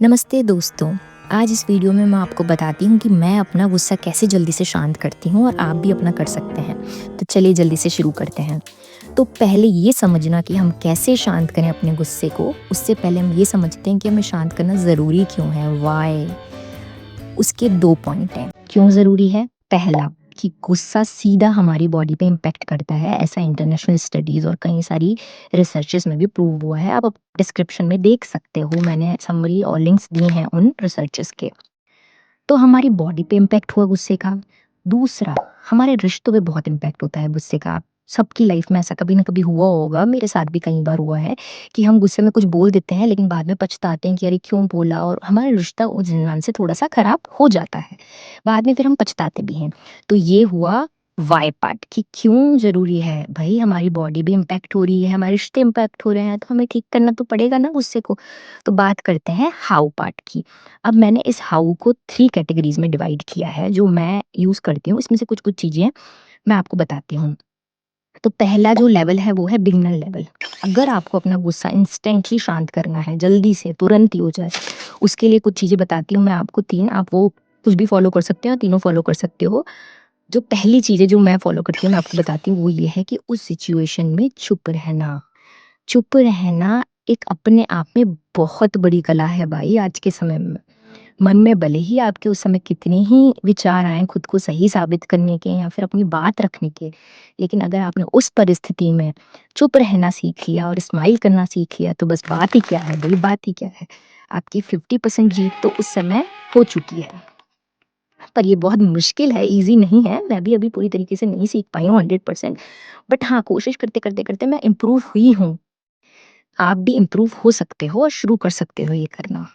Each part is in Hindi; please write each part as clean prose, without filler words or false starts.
नमस्ते दोस्तों। आज इस वीडियो में मैं आपको बताती हूँ कि मैं अपना गुस्सा कैसे जल्दी से शांत करती हूँ और आप भी अपना कर सकते हैं। तो चलिए जल्दी से शुरू करते हैं। तो पहले ये समझना कि हम कैसे शांत करें अपने गुस्से को, उससे पहले हम ये समझते हैं कि हमें शांत करना ज़रूरी क्यों है, व्हाय। उसके 2 पॉइंट हैं। क्यों ज़रूरी है? पहला कि गुस्सा सीधा हमारी बॉडी पे इम्पैक्ट करता है, ऐसा इंटरनेशनल स्टडीज़ और कई सारी रिसर्चेज़ में भी प्रूव हुआ है। आप डिस्क्रिप्शन में देख सकते हो, मैंने समरी और लिंक्स दिए हैं उन रिसर्चेज़ के। तो हमारी बॉडी पे इम्पैक्ट हुआ गुस्से का। दूसरा, हमारे रिश्तों पे बहुत इम्पैक्ट होता है गुस्से का। सबकी लाइफ में ऐसा कभी ना कभी हुआ होगा, मेरे साथ भी कई बार हुआ है कि हम गुस्से में कुछ बोल देते हैं लेकिन बाद में पछताते हैं कि अरे क्यों बोला, और हमारा रिश्ता उस इंसान से थोड़ा-सा खराब हो जाता है। बाद में फिर हम पछताते भी हैं। तो ये हुआ व्हाय पार्ट कि क्यों ज़रूरी है। भई हमारी बॉडी भी इम्पैक्ट हो रही है, हमारे रिश्ते इम्पैक्ट हो रहे हैं, तो हमें ठीक करना तो पड़ेगा ना गुस्से को। तो बात करते हैं हाउ पार्ट की। अब मैंने इस हाउ को 3 कैटेगरीज़ में डिवाइड किया है, जो मैं यूज़ करती हूँ। इसमें से कुछ-कुछ चीज़ें मैं आपको बताती हूँ। तो पहला जो लेवल है वो है बिगिनर लेवल। अगर आपको अपना गुस्सा इंस्टेंटली शांत करना है, जल्दी से तुरंत ही हो जाए, उसके लिए कुछ चीज़ें बताती हूँ मैं आपको 3। आप वो कुछ भी फ़ॉलो कर सकते हो, तीनों फ़ॉलो कर सकते हो। जो पहली चीज़ है जो मैं फ़ॉलो करती हूँ, मैं आपको बताती हूँ, वो ये है कि उस सिचुएशन में चुप रहना। चुप रहना एक अपने आप में बहुत बड़ी कला है भाई आज के समय में। मन में भले ही आपके उस समय कितने ही विचार आएँ खुद को सही साबित करने के या फिर अपनी बात रखने के, लेकिन अगर आपने उस परिस्थिति में चुप रहना सीख लिया और स्माइल करना सीख लिया, तो बस बात ही क्या है भई, बात ही क्या है। आपकी 50% जीत तो उस समय हो चुकी है। पर ये बहुत मुश्किल है, ईज़ी नहीं है। मैं भी अभी पूरी तरीके से नहीं सीख पाई हूँ 100%, बट हाँ, कोशिश करते मैं इम्प्रूव हुई हूँ। आप भी इम्प्रूव हो सकते हो और शुरू कर सकते हो ये करना।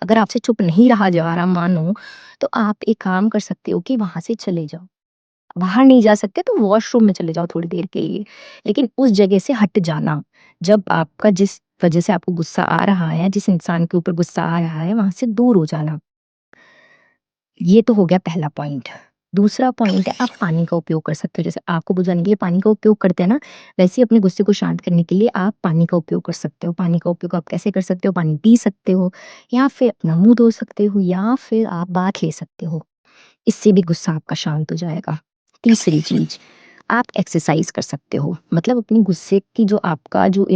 अगर आपसे चुप नहीं रहा जा रहा मानो, तो आप एक काम कर सकते हो कि वहाँ से चले जाओ। बाहर नहीं जा सकते तो वॉशरूम में चले जाओ थोड़ी देर के लिए, लेकिन उस जगह से हट जाना। जब आपका जिस वजह से आपको गुस्सा आ रहा है, जिस इंसान के ऊपर गुस्सा आ रहा है, वहाँ से दूर हो जाना। ये तो हो गया पहला पॉइंट। दूसरा पॉइंट है, आप पानी का उपयोग कर सकते हो। जैसे आग को बुझाने के लिए पानी का उपयोग करते हैं ना, वैसे ही अपने गुस्से को शांत करने के लिए आप पानी का उपयोग कर सकते हो। पानी का उपयोग आप कैसे कर सकते हो? पानी पी सकते हो, या फिर अपना मुँह धो सकते हो, या फिर आप बाथ ले सकते हो। इससे भी गुस्सा आपका शांत हो जाएगा। तीसरी चीज़, आप एक्सरसाइज़ कर सकते हो। मतलब अपनी गुस्से की जो आपका जो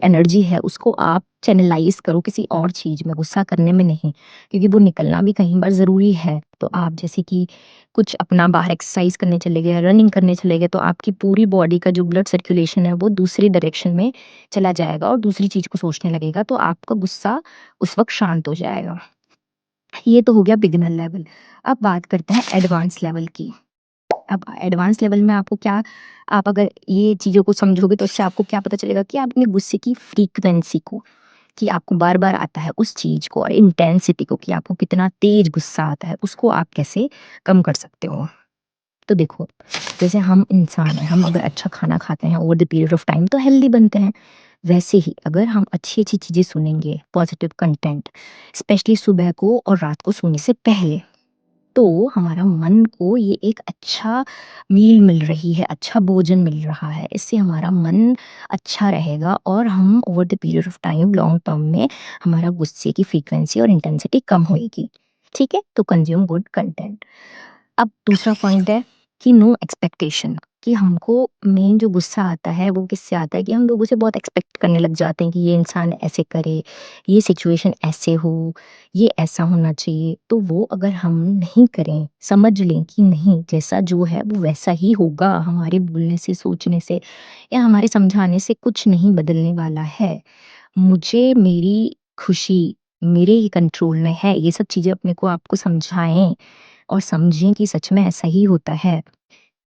एनर्जी है, उसको आप चैनलाइज़ करो किसी और चीज़ में, गुस्सा करने में नहीं। क्योंकि वो निकलना भी कहीं बार ज़रूरी है। तो आप जैसे कि कुछ अपना बाहर एक्सरसाइज़ करने चले गए, रनिंग करने चले गए, तो आपकी पूरी बॉडी का जो ब्लड सर्कुलेशन है, वो दूसरी डायरेक्शन में चला जाएगा और दूसरी चीज़ को सोचने लगेगा, तो आपका गुस्सा उस वक़्त शांत हो जाएगा। ये तो हो गया बिगिनर लेवल। अब बात करते हैं एडवांस लेवल की। अब एडवांस लेवल में आपको क्या, आप अगर ये चीज़ों को समझोगे तो इससे आपको क्या पता चलेगा कि आप अपने गुस्से की फ्रीक्वेंसी को, कि आपको बार-बार आता है उस चीज़ को, और इंटेंसिटी को, कि आपको कितना तेज़ गुस्सा आता है, उसको आप कैसे कम कर सकते हो। तो देखो, जैसे हम इंसान हैं, हम अगर अच्छा खाना खाते हैं over the period of time तो हेल्दी बनते हैं। वैसे ही अगर हम अच्छी-अच्छी चीज़ें सुनेंगे, पॉजिटिव कंटेंट, स्पेशली सुबह को और रात को सोने से पहले, तो हमारा मन को ये एक अच्छा मील मिल रही है, अच्छा भोजन मिल रहा है। इससे हमारा मन अच्छा रहेगा और हम over the period of time long term में हमारा गुस्से की फ्रीक्वेंसी और इंटेंसिटी कम होएगी। ठीक है? तो कंज़्यूम गुड कंटेंट। अब दूसरा पॉइंट है कि नो एक्सपेक्टेशन, कि हमको मेन जो गुस्सा आता है वो किससे आता है कि हम लोगों से बहुत एक्सपेक्ट करने लग जाते हैं कि ये इंसान ऐसे करे, ये सिचुएशन ऐसे हो, ये ऐसा होना चाहिए। तो वो अगर हम नहीं करें, समझ लें कि नहीं, जैसा जो है वो वैसा ही होगा, हमारे बोलने से, सोचने से या हमारे समझाने से कुछ नहीं बदलने वाला है। मुझे मेरी खुशी मेरे ही कंट्रोल में है। ये सब चीज़ें अपने को आपको समझाएँ और समझें कि सच में ऐसा ही होता है,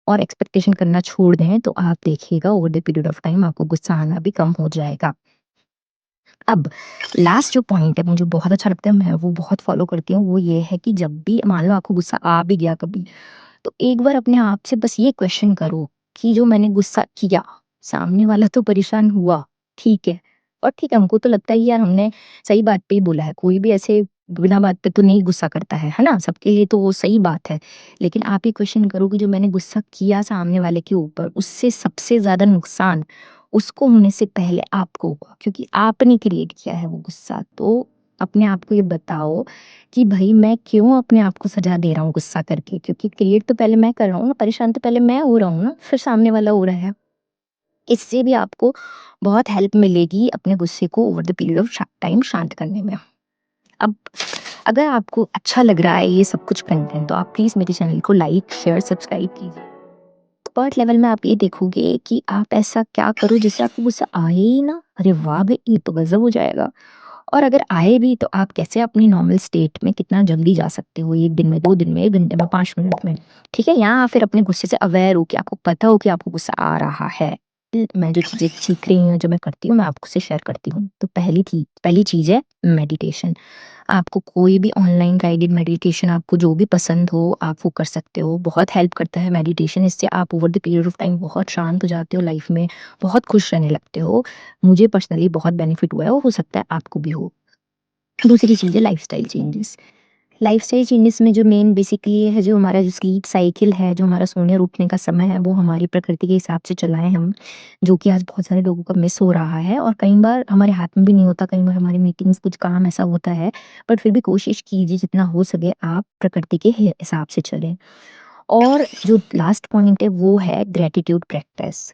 और एक्सपेक्टेशन करना छोड़ दें, तो आप देखिएगा over the period of time आपको गुस्सा आना भी कम हो जाएगा। अब लास्ट जो पॉइंट है मुझे बहुत अच्छा लगता है, मैं वो बहुत फ़ॉलो करती हूँ, वो ये है कि जब भी मान लो आपको गुस्सा आ भी गया कभी, तो एक बार अपने आप से बस ये क्वेश्चन करो कि जो मैंने गुस्सा किया, सामने वाला तो परेशान हुआ, ठीक है। और ठीक है, हमको तो लगता है कि यार हमने सही बात पे ही बोला है, कोई भी ऐसे बिना बात पे तो नहीं गुस्सा करता है ना? सबके लिए तो वो सही बात है। लेकिन आप ये क्वेश्चन करो कि जो मैंने गुस्सा किया सामने वाले के ऊपर, उससे सबसे ज़्यादा नुकसान उसको होने से पहले आपको हुआ, क्योंकि आपने क्रिएट किया है वो गुस्सा। तो अपने आप को ये बताओ कि भई मैं क्यों अपने आप को सज़ा दे रहा हूँ गुस्सा करके, क्योंकि क्रिएट तो पहले मैं कर रहा हूँ ना, परेशान तो पहले मैं हो रहा हूँ ना, फिर सामने वाला हो रहा है। इससे भी आपको बहुत हेल्प मिलेगी अपने गुस्से को over the period of time शांत करने में। अब अगर आपको अच्छा लग रहा है ये सब कुछ कंटेंट, तो आप प्लीज़ मेरे चैनल को लाइक, शेयर, सब्सक्राइब कीजिए। एक्सपर्ट लेवल में आप ये देखोगे कि आप ऐसा क्या करो जिससे आपको गुस्सा आए ही ना। अरे वाह भई! ये तो गज़ब हो जाएगा। और अगर आए भी तो आप कैसे अपनी नॉर्मल स्टेट में कितना जल्दी जा सकते हो, 1 दिन में, 2 दिन में, 1 घंटे में, 5 मिनट में, ठीक है? या फिर अपने गुस्से से अवेयर हो कि आपको पता हो कि आपको गुस्सा आ रहा है। मैं जो चीज़ें सीख रही हूँ, जो मैं करती हूँ, मैं आपसे शेयर करती हूँ। तो पहली चीज़ है मेडिटेशन। आपको कोई भी ऑनलाइन गाइडेड मेडिटेशन, आपको जो भी पसंद हो आप वो कर सकते हो। बहुत हेल्प करता है मेडिटेशन, इससे आप over the period of time बहुत शांत हो जाते हो लाइफ में, बहुत खुश रहने लगते हो। मुझे पर्सनली बहुत बेनिफिट हुआ है और हो सकता है आपको भी हो। दूसरी चीज़ है लाइफ़स्टाइल चेंजेस। लाइफ़स्टाइल चेंजेस में जो मेन बेसिकली है, जो हमारा जो स्लीप साइकिल है, जो हमारा सोने और उठने का समय है, वो हमारी प्रकृति के हिसाब से चलाएँ हम, जो कि आज बहुत सारे लोगों का मिस हो रहा है और कई बार हमारे हाथ में भी नहीं होता, कई बार हमारी मीटिंग्स कुछ काम ऐसा होता है, बट फिर भी कोशिश कीजिए जितना हो सके आप प्रकृति के हिसाब से चलें। और जो लास्ट पॉइंट है वो है ग्रैटिट्यूड प्रैक्टिस।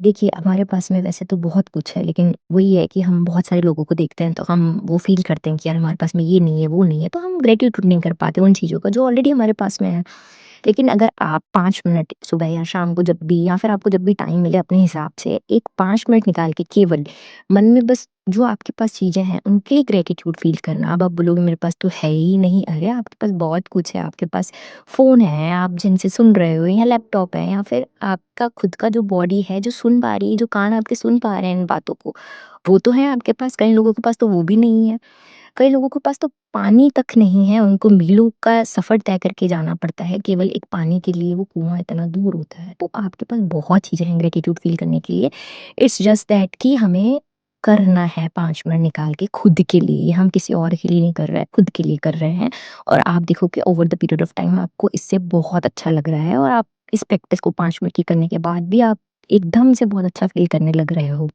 देखिए, हमारे पास में वैसे तो बहुत कुछ है, लेकिन वही है कि हम बहुत सारे लोगों को देखते हैं, तो हम वो फ़ील करते हैं कि यार हमारे पास में ये नहीं है, वो नहीं है, तो हम ग्रैटिट्यूड नहीं कर पाते उन चीज़ों का जो ऑलरेडी हमारे पास में है। लेकिन अगर आप 5 मिनट सुबह या शाम को जब भी या फिर आपको जब भी टाइम मिले अपने हिसाब से एक 5 मिनट निकाल के केवल मन में बस जो आपके पास चीज़ें हैं, उनके लिए ग्रैटिट्यूड फ़ील करना। अब आप बोलोगे मेरे पास तो है ही नहीं, अरे आपके पास बहुत कुछ है, आपके पास फ़ोन है, आप जिनसे सुन रहे हो या लैपटॉप है या फिर आपका खुद का जो बॉडी है, जो सुन पा रही है, जो कान आपके सुन पा रहे हैं इन बातों को, वो तो है आपके पास। कई लोगों के पास तो वो भी नहीं है। कई लोगों के पास तो पानी तक नहीं है, उनको मीलों का सफ़र तय करके जाना पड़ता है केवल एक पानी के लिए, वो कुआँ इतना दूर होता है। तो आपके पास बहुत चीज़ें हैं ग्रैटिट्यूड फ़ील करने के लिए। इट्स जस्ट दैट कि हमें करना है 5 मिनट निकाल के खुद के लिए, हम किसी और के लिए नहीं कर रहे हैं, खुद के लिए कर रहे हैं। और आप देखो कि over the period of time आपको इससे बहुत अच्छा लग रहा है और आप इस प्रैक्टिस को 5 मिनट की करने के बाद भी आप एकदम से बहुत अच्छा फ़ील करने लग रहे हो।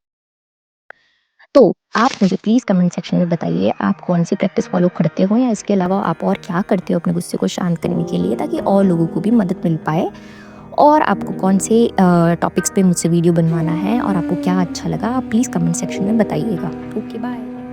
तो आप मुझे प्लीज़ कमेंट सेक्शन में बताइए आप कौन-सी प्रैक्टिस फ़ॉलो करते हो या इसके अलावा आप और क्या करते हो अपने गुस्से को शांत करने के लिए, ताकि और लोगों को भी मदद मिल पाए। और आपको कौन से टॉपिक्स पे मुझसे वीडियो बनवाना है और आपको क्या अच्छा लगा, आप प्लीज़ कमेंट सेक्शन में बताइएगा। Okay, bye.